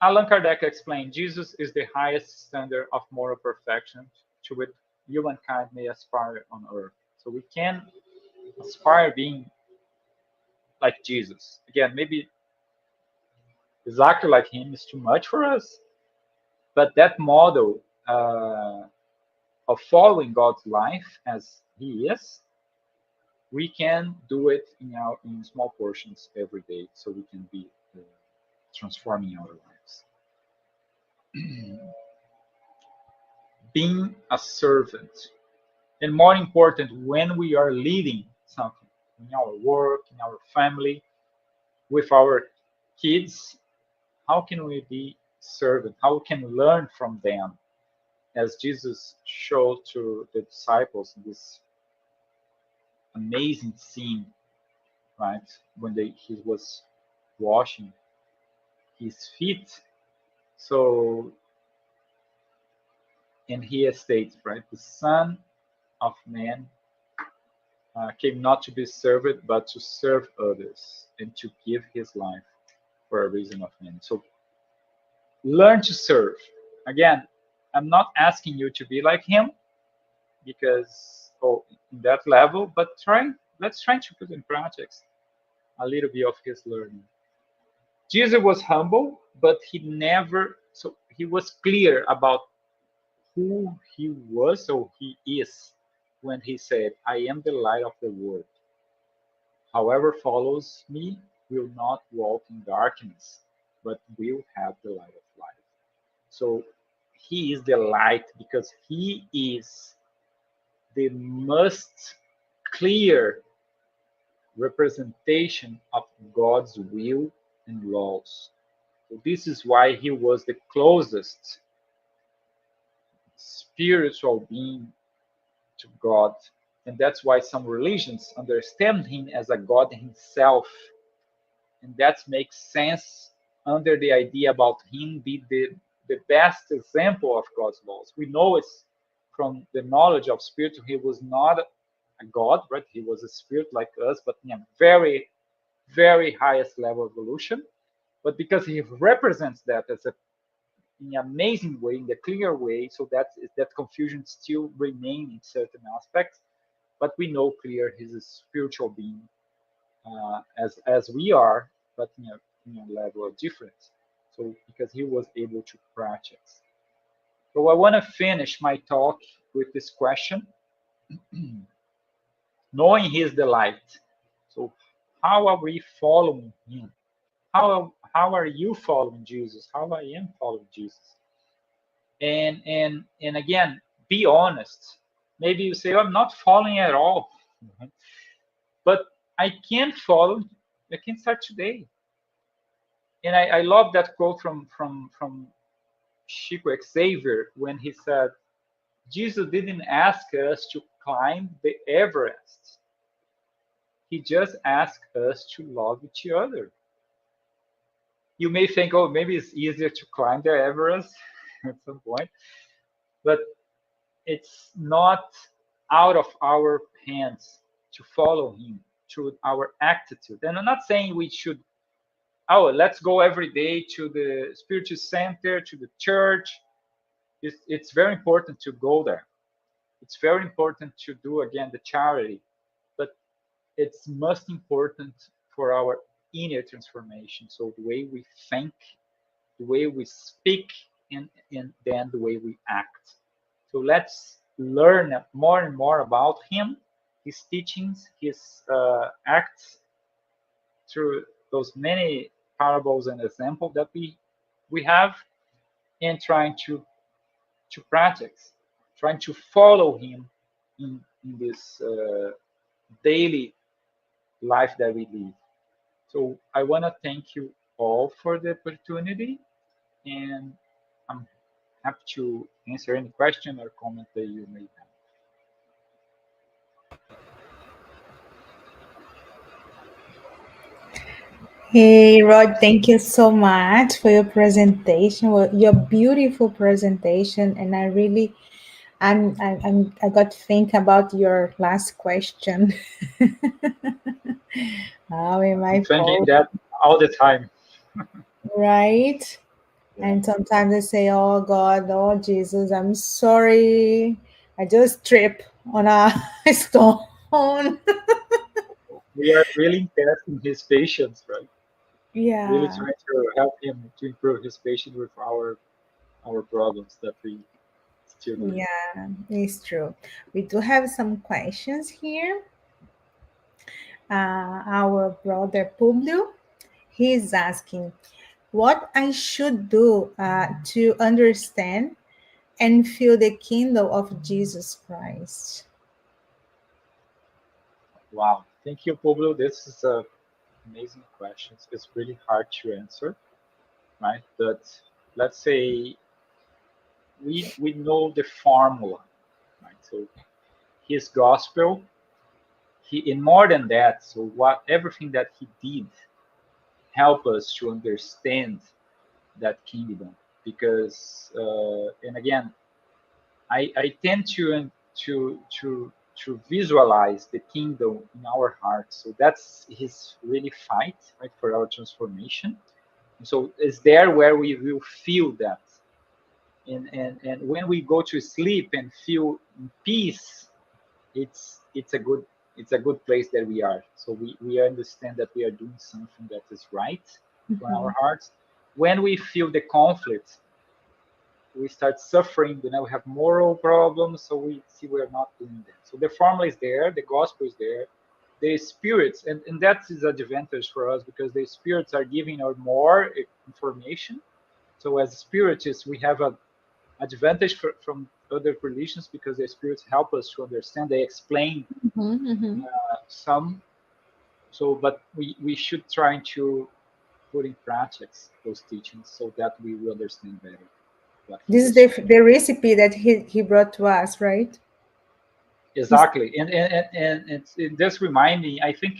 Allan Kardec explained Jesus is the highest standard of moral perfection to which humankind may aspire on earth. So we can aspire being like Jesus. Again, maybe exactly like him is too much for us, but that model of following God's life as he is, we can do it in small portions every day so we can be transforming our lives. Being a servant, and more important, when we are leading something in our work, in our family, with our kids, how can we be servant? How can we learn from them? As Jesus showed to the disciples in this amazing scene, right? When he was washing his feet. So, and he states, right, the Son of Man came not to be served, but to serve others and to give his life for a reason of many. So learn to serve. Again, I'm not asking you to be like him because in that level, but let's try to put in practice a little bit of his learning. Jesus was humble, but he was clear about who he was or he is when he said, I am the light of the world. Whoever follows me will not walk in darkness, but will have the light of life. So he is the light because he is the most clear representation of God's will and laws. So this is why he was the closest spiritual being to God. And that's why some religions understand him as a God himself. And that makes sense under the idea about him being the best example of God's laws. We know it's from the knowledge of spirit, he was not a God, right? He was a spirit like us, but in a very, very highest level of evolution. But because he represents that as a in an amazing way, in a clear way, so that confusion still remain in certain aspects, but we know clear he's a spiritual being as we are, but in a level of difference. So because he was able to practice. So I want to finish my talk with this question, knowing he is the light. So how are we following him? How are you following Jesus? How I am following Jesus? And again, be honest. Maybe you say, oh, I'm not following at all, but I can follow. I can start today. And I love that quote from Chico Xavier when he said, Jesus didn't ask us to climb the Everest. He just asked us to love each other. You may think, oh, maybe it's easier to climb the Everest at some point, but it's not out of our hands to follow him through our attitude. And I'm not saying we should, oh, let's go every day to the Spiritist Center, to the church. It's very important to go there. It's very important to do, again, the charity. But it's most important for our inner transformation. So the way we think, the way we speak, and then the way we act. So let's learn more and more about him, his teachings, his acts through those many parables and examples that we have, and trying to practice, trying to follow him in this daily life that we live. So I want to thank you all for the opportunity, and I'm happy to answer any question or comment that you may have. Hey, Rod, thank you so much for your presentation, your beautiful presentation. And I got to think about your last question. How am I'm I thinking following? that all the time. Right? Yeah. And sometimes I say, oh God, oh Jesus, I'm sorry. I just trip on a stone. We are really testing his patience, right? Really Yeah. trying to help him to improve his patience with our problems that we still do. Yeah, it's true. We do have some questions here. Our brother Publio, he's asking what I should do to understand and feel the kingdom of Jesus Christ. Wow. Thank you, Pablo. This is a amazing question. It's really hard to answer, right? But let's say we know the formula, right? So his gospel, he and more than that, so what everything that he did help us to understand that kingdom. Because and again, I tend to visualize the kingdom in our hearts. So that's his really fight, right, for our transformation. So it's there where we will feel that. And when we go to sleep and feel in peace, it's a good place that we are. So we understand that we are doing something that is right, from our hearts. When we feel the conflict, we start suffering. We have moral problems, so we see we're not doing that. So the formula is there, the gospel is there, the spirits, and that is an advantage for us because the spirits are giving us more information. So as spiritists, we have an advantage from other religions because the spirits help us to understand. They explain some. So, but we should try to put in practice those teachings so that we will understand better what he This is was saying. the recipe that he brought to us, right? Exactly, and it does remind me. I think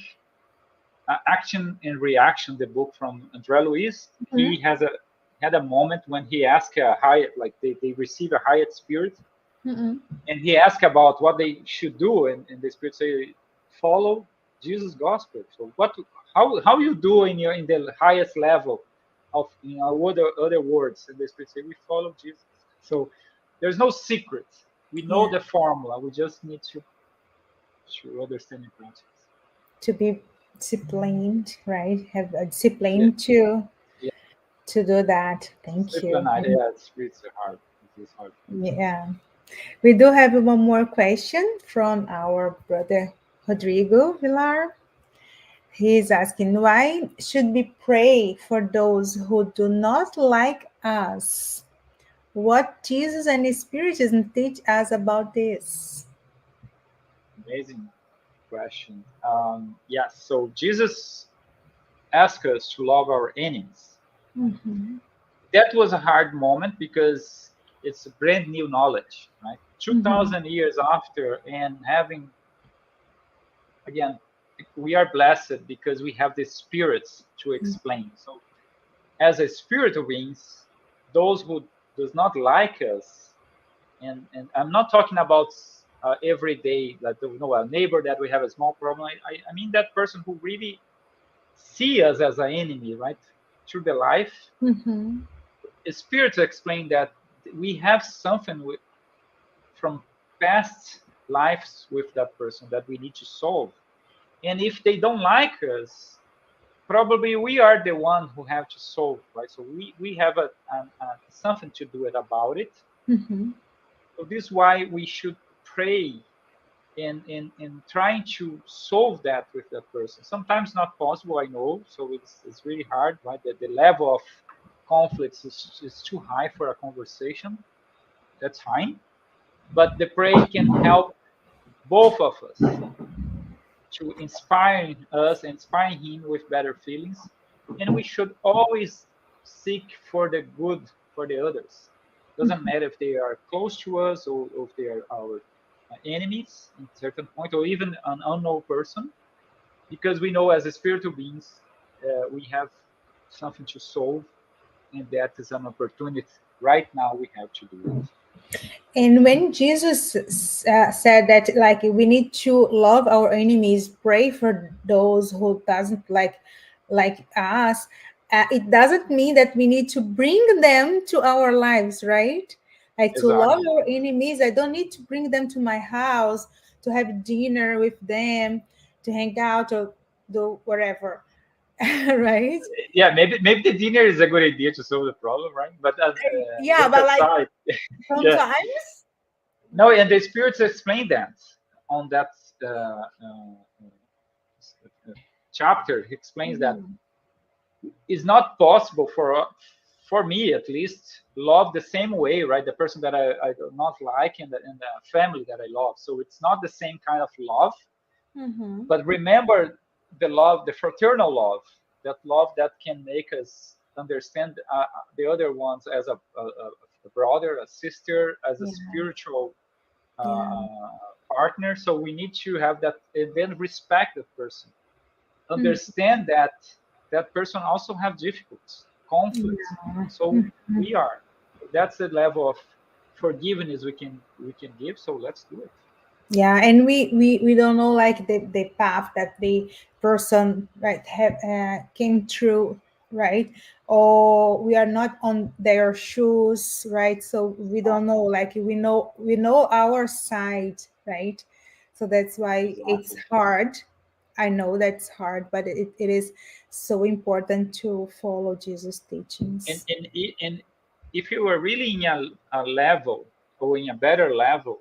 Action and Reaction, the book from Andre Luis, he has a had a moment when he asked a higher, like they receive a higher spirit, and he asked about what they should do, and the spirit say, follow Jesus' gospel. So how you do in your in the highest level of other words, and the spirit say we follow Jesus. So there's no secret. We know Yeah. the formula. We just need to understand the practice. To be disciplined, right? Have a Yeah, discipline yeah. to do that. Thank Simple you. night. Yeah, it's hard. It is hard. Yeah. We do have one more question from our brother Rodrigo Villar. He is asking, why should we pray for those who do not like us? What Jesus and Spiritism teach us about this? Amazing question. Yes. So Jesus asked us to love our enemies. That was a hard moment because it's a brand new knowledge, right? 2,000 years after, and having, again, we are blessed because we have the spirits to explain. So, as a spiritual beings, those who does not like us, and I'm not talking about every day, like a neighbor that we have a small problem. I mean that person who really see us as an enemy, right? Through the life, spirits explain that we have something from past lives with that person that we need to solve. And if they don't like us, probably we are the one who have to solve, right? So we have something to do it about it. So this is why we should pray in trying to solve that with that person. Sometimes not possible, I know. So it's really hard, right? The level of conflicts is too high for a conversation. That's fine. But the pray can help both of us to inspire us, inspire him with better feelings. And we should always seek for the good for the others. Doesn't matter if they are close to us or if they are our enemies in certain point, or even an unknown person, because we know as a spiritual beings, we have something to solve, and that is an opportunity right now we have to do it. And when Jesus said that, like, we need to love our enemies, pray for those who doesn't like us, it doesn't mean that we need to bring them to our lives, right? Like, to love Exactly. our enemies, I don't need to bring them to my house to have dinner with them, to hang out or do whatever, right? Yeah, maybe the dinner is a good idea to solve the problem, right? But Yeah, just but like aside, yeah, sometimes. no, and the spirits explain that on that uh, chapter. He explains that it's not possible for me at least love the same way, right? The person that I do not like, and the family that I love. So it's not the same kind of love. But remember the love, the fraternal love, that love that can make us understand the other ones as a brother, a sister, as a Yeah, spiritual yeah. partner. So we need to have that, and then respect the person, understand that that person also have difficulties, conflicts. So we are. That's the level of forgiveness we can give. So let's do it. Yeah, and we don't know like the path that the person, right, have came through, right? Or we are not on their shoes, right? So we don't know, like, we know our side, right? So that's why it's Exactly. hard I know that's hard, but it is so important to follow Jesus' And teachings. if you are really in a level or in a better level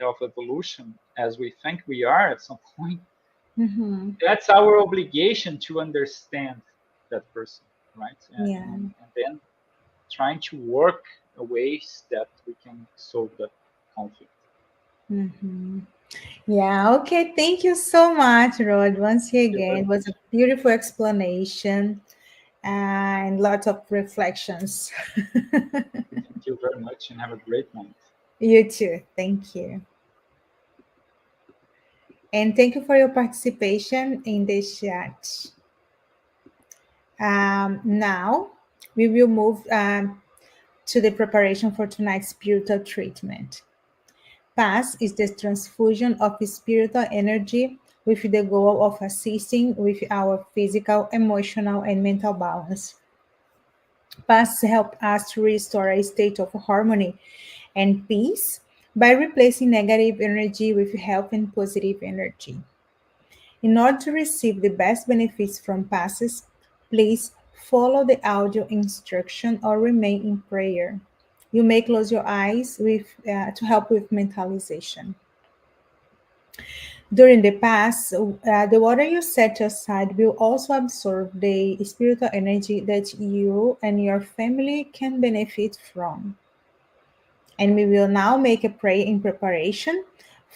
of evolution, as we think we are at some point, Mm-hmm. that's our obligation to understand that person, right? Yeah. And then trying to work ways that we can solve that conflict. Mm-hmm. Yeah. Okay. Thank you so much, Rod. Once You're very again, it was much. a beautiful explanation and lots of reflections. Thank you very much and have a great night. You too. Thank you. And thank you for your participation in this chat. Now, we will move to the preparation for tonight's spiritual treatment. PAS is the transfusion of spiritual energy with the goal of assisting with our physical, emotional, and mental balance. PAS help us to restore a state of harmony and peace by replacing negative energy with health and positive energy. In order to receive the best benefits from passes, please follow the audio instruction or remain in prayer. You may close your eyes to help with mentalization. During the pass, the water you set aside will also absorb the spiritual energy that you and your family can benefit from. And we will now make a prayer in preparation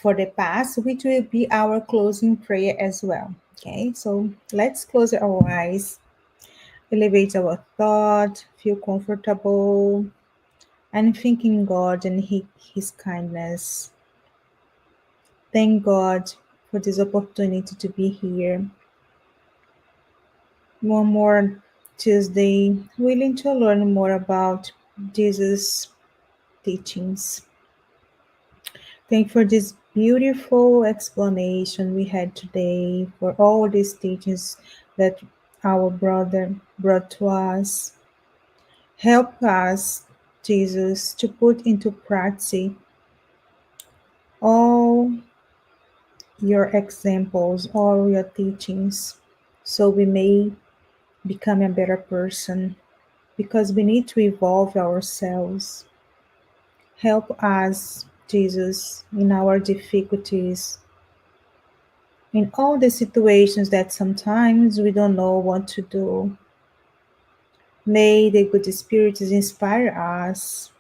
for the pass, which will be our closing prayer as well. Okay, so let's close our eyes, elevate our thought, feel comfortable, and thanking God and His kindness. Thank God for this opportunity to be here. One more Tuesday, willing to learn more about Jesus' teachings. Thank you for this beautiful explanation we had today, for all these teachings that our brother brought to us. Help us, Jesus, to put into practice all your examples, all your teachings, so we may become a better person, because we need to evolve ourselves. Help us, Jesus, in our difficulties, in all the situations that sometimes we don't know what to do. May the good spirits inspire us.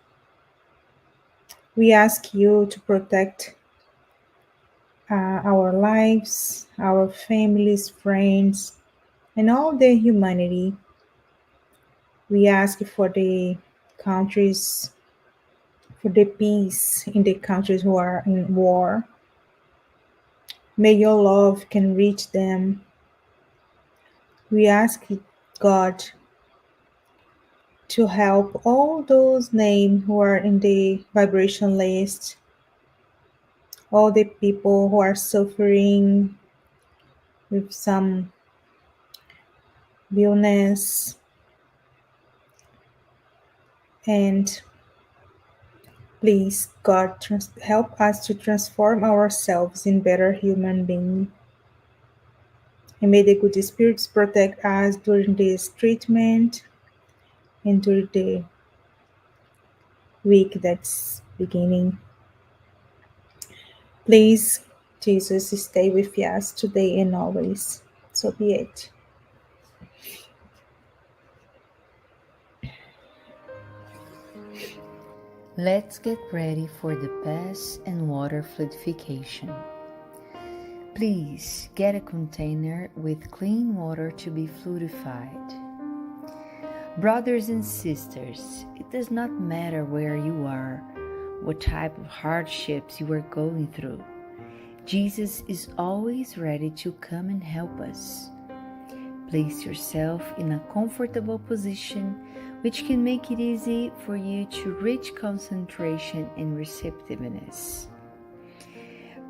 We ask you to protect our lives, our families, friends, and all the humanity. We ask for the countries, for the peace in the countries who are in war. May your love can reach them. We ask God to help all those names who are in the vibration list, all the people who are suffering with some illness, and please, God, help us to transform ourselves in better human beings. And may the good spirits protect us during this treatment and during the week that's beginning. Please, Jesus, stay with us today and always. So be it. Let's get ready for the pass and water fluidification. Please get a container with clean water to be fluidified. Brothers and sisters, it does not matter where you are, what type of hardships you are going through. Jesus is always ready to come and help us. Place yourself in a comfortable position, which can make it easy for you to reach concentration and receptiveness.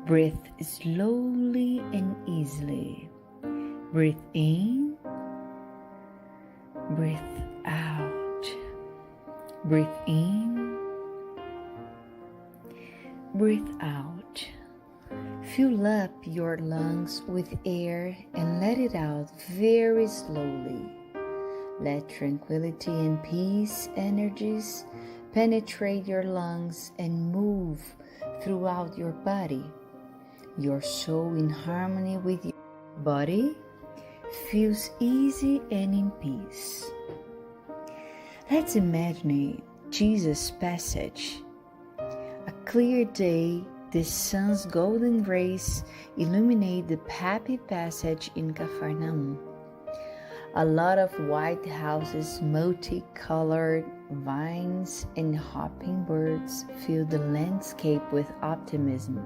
Breathe slowly and easily. Breathe in, breathe out. Breathe in, breathe out. Fill up your lungs with air and let it out very slowly. Let tranquility and peace energies penetrate your lungs and move throughout your body. Your soul in harmony with your body feels easy and in peace. Let's imagine Jesus' passage. A clear day, the sun's golden rays illuminate the happy passage in Capernaum. A lot of white houses, multicolored vines, and hopping birds fill the landscape with optimism.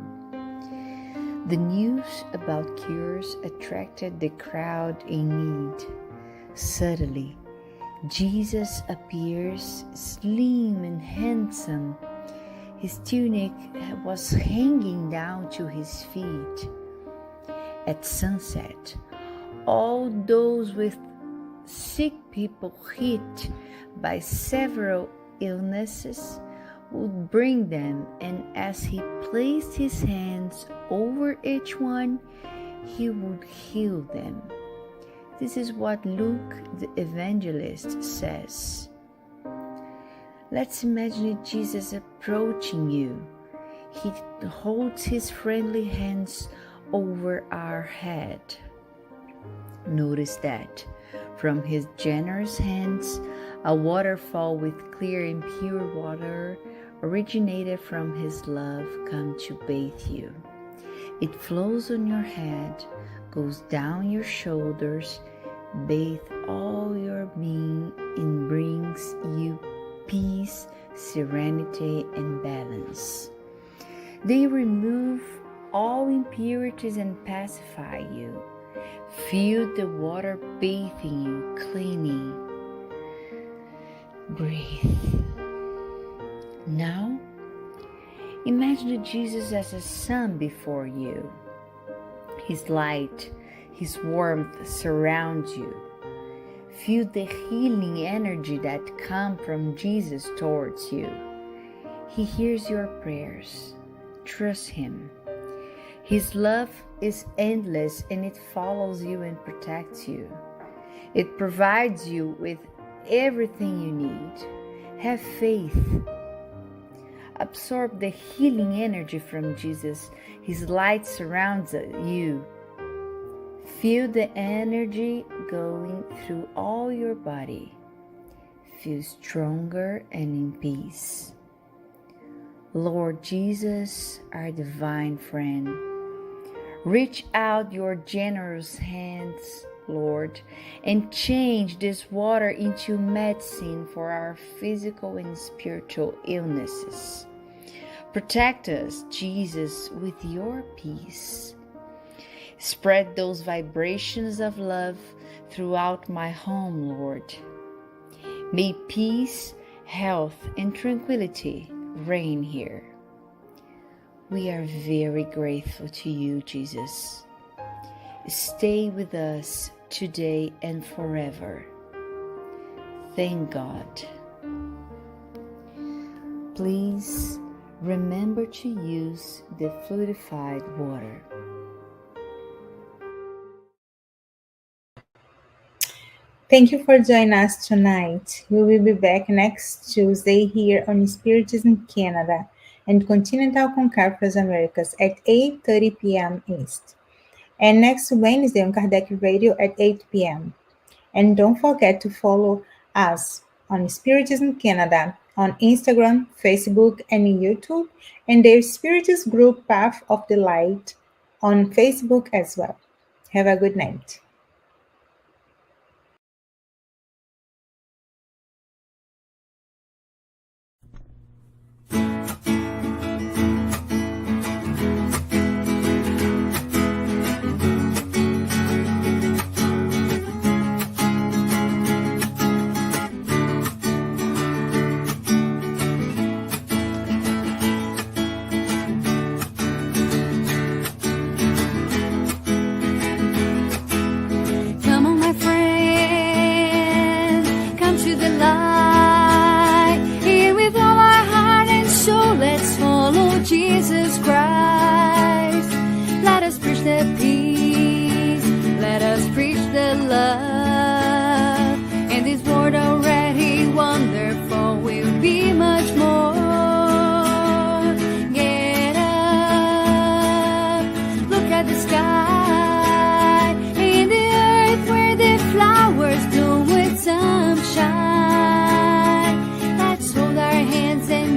The news about cures attracted the crowd in need. Suddenly, Jesus appears slim and handsome. His tunic was hanging down to his feet. At sunset, all those with sick people hit by several illnesses would bring them, and as he placed his hands over each one, he would heal them. This is what Luke the evangelist says. Let's imagine Jesus approaching you. He holds his friendly hands over our head. Notice that from his generous hands, a waterfall with clear and pure water originated from his love come to bathe you. It flows on your head, goes down your shoulders, bathe all your being, and brings you peace, serenity, and balance. They remove all impurities and pacify you. Feel the water bathing you, cleaning. Breathe. Now, imagine Jesus as a sun before you. His light, his warmth surrounds you. Feel the healing energy that comes from Jesus towards you. He hears your prayers. Trust him. His love is endless and it follows you and protects you. It provides you with everything you need. Have faith. Absorb the healing energy from Jesus. His light surrounds you. Feel the energy going through all your body. Feel stronger and in peace. Lord Jesus, our divine friend, reach out your generous hands, Lord, and change this water into medicine for our physical and spiritual illnesses. Protect us, Jesus, with your peace. Spread those vibrations of love throughout my home, Lord. May peace, health, and tranquility reign here. We are very grateful to you, Jesus. Stay with us today and forever. Thank God. Please remember to use the fluidified water. Thank you for joining us tonight. We will be back next Tuesday here on Spiritism Canada and Continental Conquer Americas at 8:30 p.m. East. And next Wednesday on Kardec Radio at 8 p.m. And don't forget to follow us on Spiritism Canada on Instagram, Facebook, and YouTube, and their Spiritist group Path of the Light on Facebook as well. Have a good night.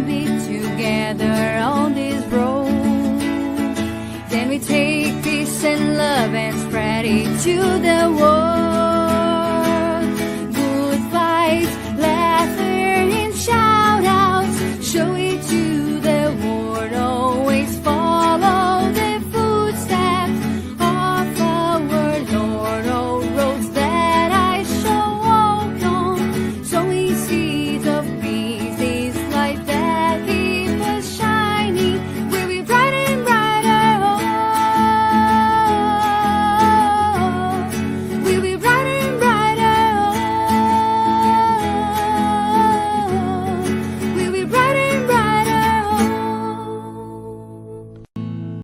can be together on this road. Then we take peace and love and spread it to the world.